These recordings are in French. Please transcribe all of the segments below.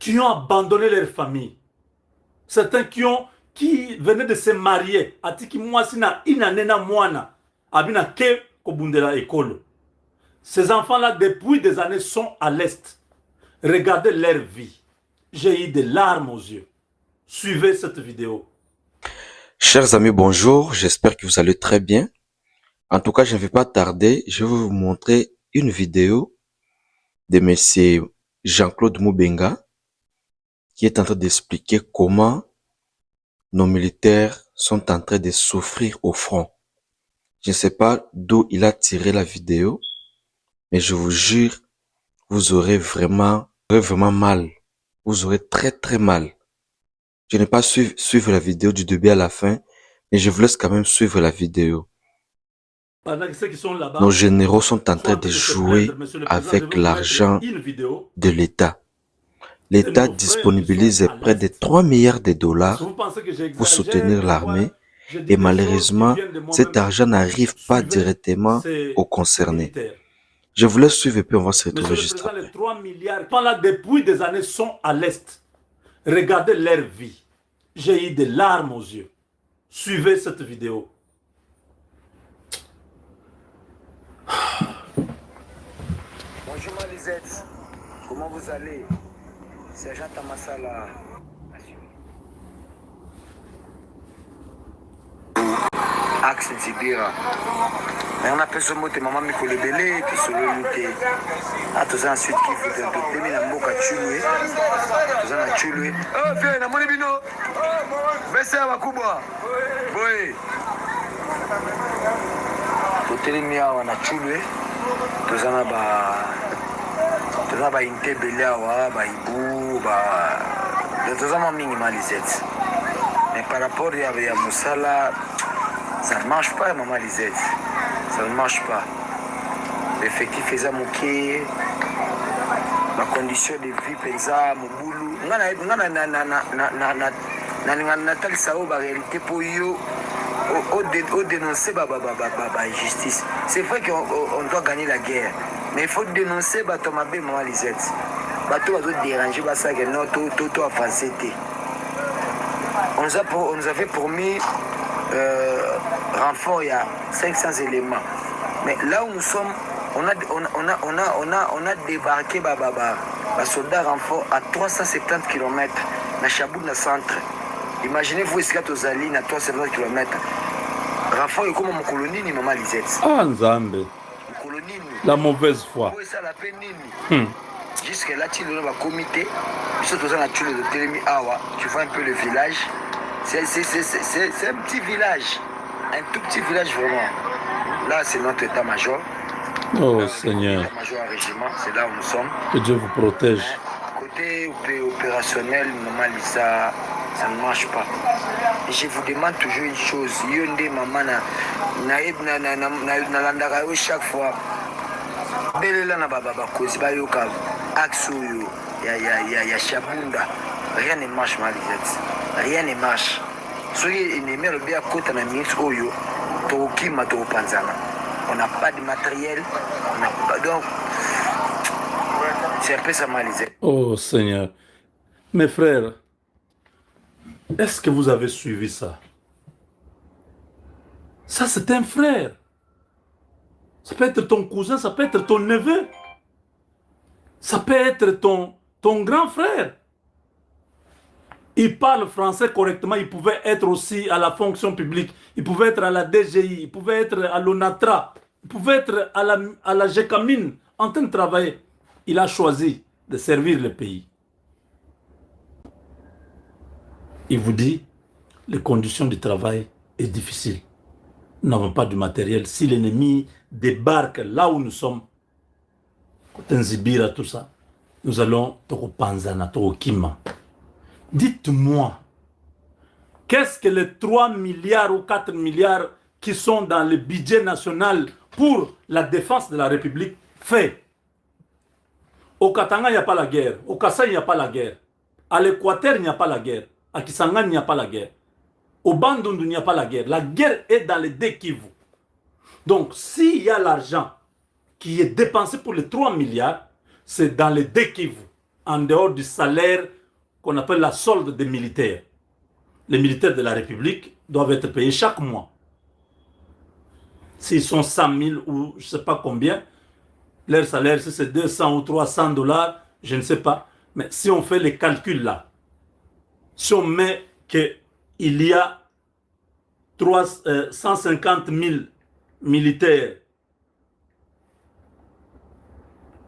qui ont abandonné leur famille. Certains qui venaient de se marier. Atiki mwasi na inanena mwana. Abina ke kobundela école. Ces enfants-là, depuis des années, sont à l'Est. Regardez leur vie. J'ai eu des larmes aux yeux. Suivez cette vidéo. Chers amis, bonjour. J'espère que vous allez très bien. En tout cas, je ne vais pas tarder. Je vais vous montrer une vidéo de monsieur Jean-Claude Moubenga qui est en train d'expliquer comment nos militaires sont en train de souffrir au front. Je ne sais pas d'où il a tiré la vidéo, mais je vous jure, vous aurez vraiment mal. Vous aurez très mal. Je n'ai pas suivre la vidéo du début à la fin, mais je vous laisse quand même suivre la vidéo. Nos généraux sont en train de jouer avec l'argent de l'État. L'État disponibilise près de 3 milliards de dollars pour soutenir l'armée et malheureusement, cet argent n'arrive pas directement aux concernés. Je vous laisse suivre et puis on va se retrouver juste après. Les 3 milliards là depuis des années sont à l'Est. Regardez leur vie. J'ai eu des larmes aux yeux. Suivez cette vidéo. Bonjour Malisette, comment vous allez? Sergent Tamassala. Axe Zibira. Mais on appelle ce mot de maman Mikole Belé, puis sur le lutte. Ah, tout ça ensuite qui faut de demi la moka chulwe. Tout ça na chulwe. Oh, viens, na moni bino. Baissez à Makuba. Oui. Tout le mia na chulwe. Tout ça na ba inte belé awa, ba ibu, ba. Tout ça ma minimalisette. Mais par rapport à Moussala, ça ne marche pas, maman Lisette. Ça ne marche pas. L'effectif est à mouquer. La condition de vie pensa mon boulot. Natal Sao, la réalité pour eux, au dénoncer la injustice. C'est vrai qu'on doit gagner la guerre. Mais il faut dénoncer Batomabé, maman Lisette. Bateau va déranger, ça que non, tout avancé. On nous avait promis renfort, il y a 500 éléments. Mais là où nous sommes, on a débarqué les soldats renfort à 370 km dans Chabouna centre. Imaginez-vous ce qu'il y a aux alliés à 370 km. Renfort est comme mon colonie, ni maman Lisette. Ah, Nzambe. La mauvaise foi. Jusque là, tu as un comité. Tu vois un peu le village. C'est un petit village. Un tout petit village vraiment. Là, c'est notre état-major. Oh Seigneur. État-major en régiment, c'est là où nous sommes. Que Dieu vous protège. Côté opérationnel, normalement, ça ne marche pas. Et je vous demande toujours une chose. Yonde maman na chaque fois. Belela na baba kozi bayoka aksuyo ya Shabunda. Rien ne marche Malisette. Rien ne marche. Soyez ennemi le bien côté na minute oyo tokima to panzana. On n'a pas de matériel, on n'a pas donc c'est un peu ça Malisette. Oh Seigneur. Mes frères, est-ce que vous avez suivi ça? Ça c'est un frère. Ça peut être ton cousin, ça peut être ton neveu. Ça peut être ton grand frère. Il parle français correctement, il pouvait être aussi à la fonction publique, il pouvait être à la DGI, il pouvait être à l'ONATRA, il pouvait être à la GECAMINE en train de travailler. Il a choisi de servir le pays. Il vous dit, les conditions du travail sont difficiles. Nous n'avons pas du matériel. Si l'ennemi débarque là où nous sommes, Zibira, tout ça, nous allons Toko Panzana, Toko Kima. Dites-moi, qu'est-ce que les 3 milliards ou 4 milliards qui sont dans le budget national pour la défense de la République fait? Au Katanga, il n'y a pas la guerre. Au Kassai, il n'y a pas la guerre. À l'Équateur, il n'y a pas la guerre. À Kisangani, il n'y a pas la guerre. Au Bandundu, il n'y a pas la guerre. La guerre est dans les deux Kivu. Donc, s'il y a l'argent qui est dépensé pour les 3 milliards, c'est dans les deux Kivu. en dehors du salaire qu'on appelle la solde des militaires. Les militaires de la République doivent être payés chaque mois. S'ils sont 100 000 ou je ne sais pas combien, leur salaire, si c'est 200 ou 300 $, je ne sais pas. Mais si on fait les calculs là, si on met qu'il y a 150 000 militaires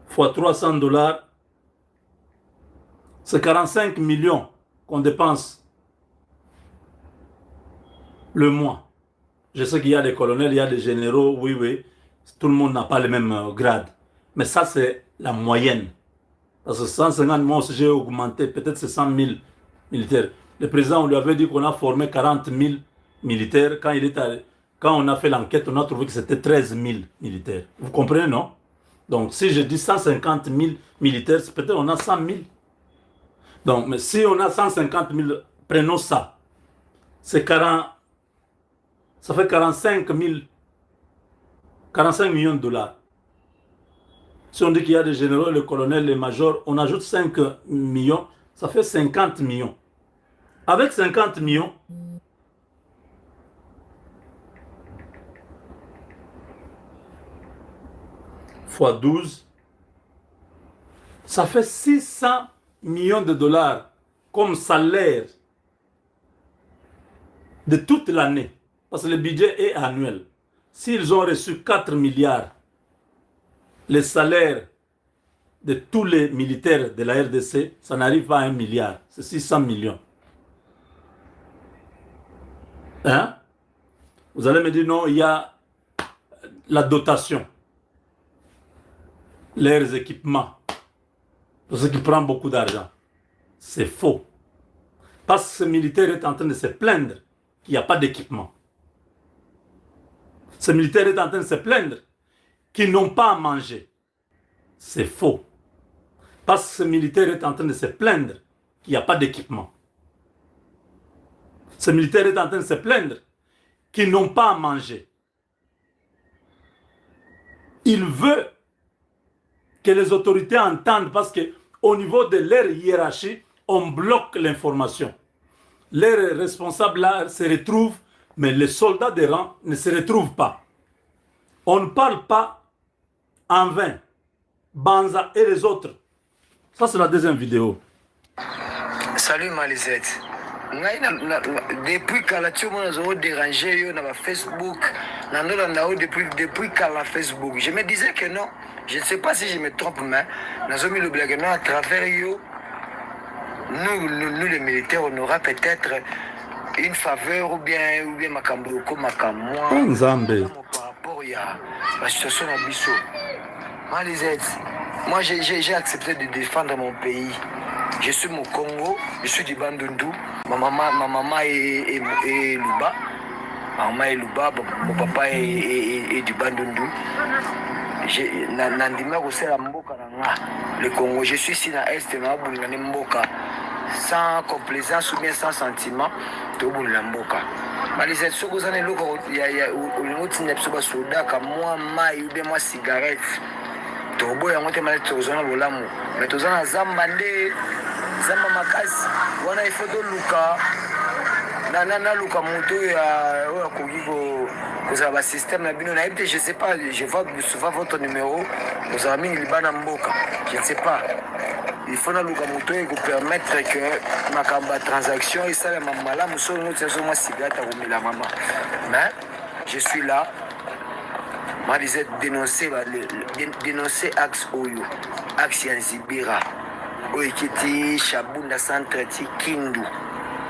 fois 300 $, c'est 45 millions qu'on dépense le mois. Je sais qu'il y a des colonels, il y a des généraux, oui, tout le monde n'a pas les mêmes grades. Mais ça, c'est la moyenne. Parce que 150 mois, j'ai augmenté, peut-être c'est 100 000 militaires. Le président, on lui avait dit qu'on a formé 40 000 militaires. Quand on a fait l'enquête, on a trouvé que c'était 13 000 militaires. Vous comprenez, non? Donc, si je dis 150 000 militaires, c'est peut-être on a 100 000. Donc, mais si on a 150 000, prenons ça. C'est 40... Ça fait 45 millions de $. Si on dit qu'il y a des généraux, les colonels, les majors, on ajoute 5 millions, ça fait 50 millions. Avec 50 millions, fois 12, ça fait 600 millions de $, comme salaire de toute l'année. Parce que le budget est annuel. S'ils ont reçu 4 milliards, les salaires de tous les militaires de la RDC, ça n'arrive pas à 1 milliard. C'est 600 millions. Hein? Vous allez me dire, non, il y a la dotation. Leurs équipements. Pour ce qui prend beaucoup d'argent. C'est faux. Parce que ce militaire est en train de se plaindre qu'il n'y a pas d'équipement. Ce militaire est en train de se plaindre qu'ils n'ont pas à manger. C'est faux. Parce que ce militaire est en train de se plaindre qu'il n'y a pas d'équipement. Ce militaire est en train de se plaindre qu'ils n'ont pas à manger. Il veut que les autorités entendent parce qu'au niveau de leur hiérarchie, on bloque l'information. Les responsables là se retrouvent, mais les soldats de rang ne se retrouvent pas. On ne parle pas en vain. Banza et les autres. Ça, c'est la deuxième vidéo. Salut Malisette. Depuis que on a dérangé sur Facebook, depuis Facebook, je me disais que non. Je ne sais pas si je me trompe, mais nous avons mis le blague à travers eux. Nous les militaires, on aura peut-être une faveur ou bien Makambroko, Makamwa. Par rapport à la situation à Bissau. Moi, j'ai accepté de défendre mon pays. Je suis au Congo, je suis du Bandundu. Ma maman est Luba. Ma maman est Luba, mon papa est du Bandundu. Le Congo, je suis ici dans l'Est, sans complaisance ou bien sans sentiment, tout le monde. Malisette, ce que vous avez il y a un soda comme moi, cigarette. Tobo ya ngote mali tozana bolamu mais tozana zamba makasi wana ifoto luka na luka moto ya kokiko kozala ba système na bino na ebte je sais pas je vois souvent votre numéro kozala mingi libana mboka je ne sais pas il faut na luka moto et vous permettre que makamba transaction et ça la malamu so nous c'est moi cigarette à komela maman mais je suis là. Je disais dénoncer Axe Oyo, Axe Yanzibira, Oekiti, Chabunda Centre, Kindu,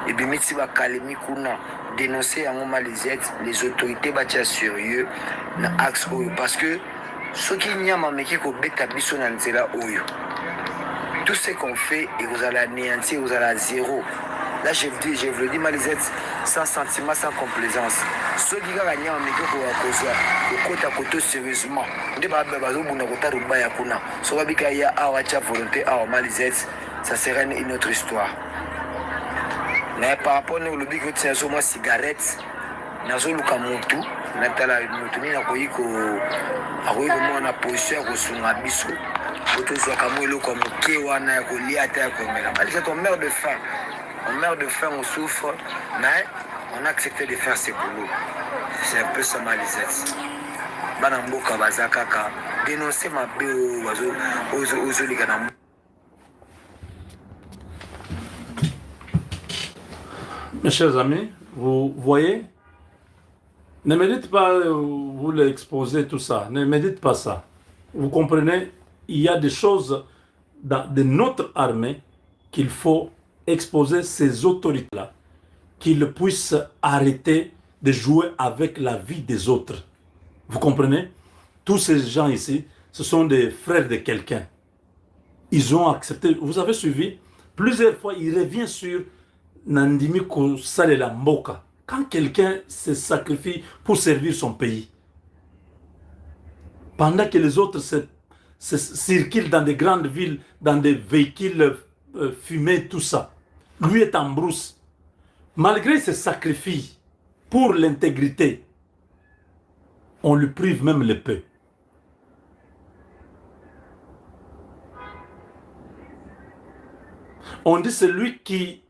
et bien Mitsi Bakalemi Kuna, dénoncer en Malisette, les autorités bâtir sérieux dans Axe Oyo. Parce que ce qui n'y a pas de bêta biso dans Oyo, tout ce qu'on fait, et vous allez anéantir, vous allez à zéro. Là, je vous le dis, Malisette, sans sentiment, sans complaisance. Ceux qui gagnent en métier pour la cause, sérieusement. On ne peut pas faire volonté à Malisette, ça serait une autre histoire. Mais par rapport au lobby que tu as cigarette, nazo luka mutu, natala mutu ni na koyiko, akoyiko mo na position ko sunga biso. otozwaka mo eloko ya moke wana ya kolia ata ya komela malizette on meurt de faim. On meurt de faim, on souffre, mais on a accepté de faire ce boulot. C'est un peu ça Malizette. Banamboka bazakaka dénoncer ma bio aux liganam. Mes chers amis, vous voyez, ne me dites pas, vous l'exposez tout ça, ne me dites pas ça. Vous comprenez, il y a des choses de notre armée qu'il faut exposer ces autorités-là, qu'ils puissent arrêter de jouer avec la vie des autres. Vous comprenez? Tous ces gens ici, ce sont des frères de quelqu'un. Ils ont accepté. Vous avez suivi? Plusieurs fois, il revient sur Nandimi Kosalela Mboka. Quand quelqu'un se sacrifie pour servir son pays, pendant que les autres se circulent dans des grandes villes, dans des véhicules fumés, tout ça, lui est en brousse. Malgré ses sacrifices pour l'intégrité, on lui prive même le peu. On dit celui qui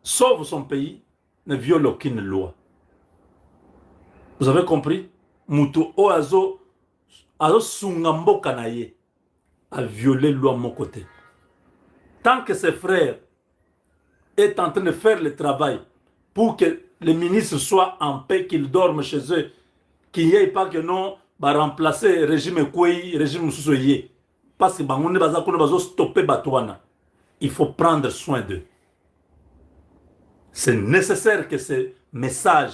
sauve son pays ne viole aucune loi. Vous avez compris? Mutu oazo sungambo kanaye a violé loi à mon côté. Tant que ses frères est en train de faire le travail pour que les ministres soient en paix, qu'ils dorment chez eux, qu'il n'y ait pas que non, va remplacer le régime Kouei, le régime Soussoye. Parce que on va stopper Batouana. Il faut prendre soin d'eux. C'est nécessaire que ces messages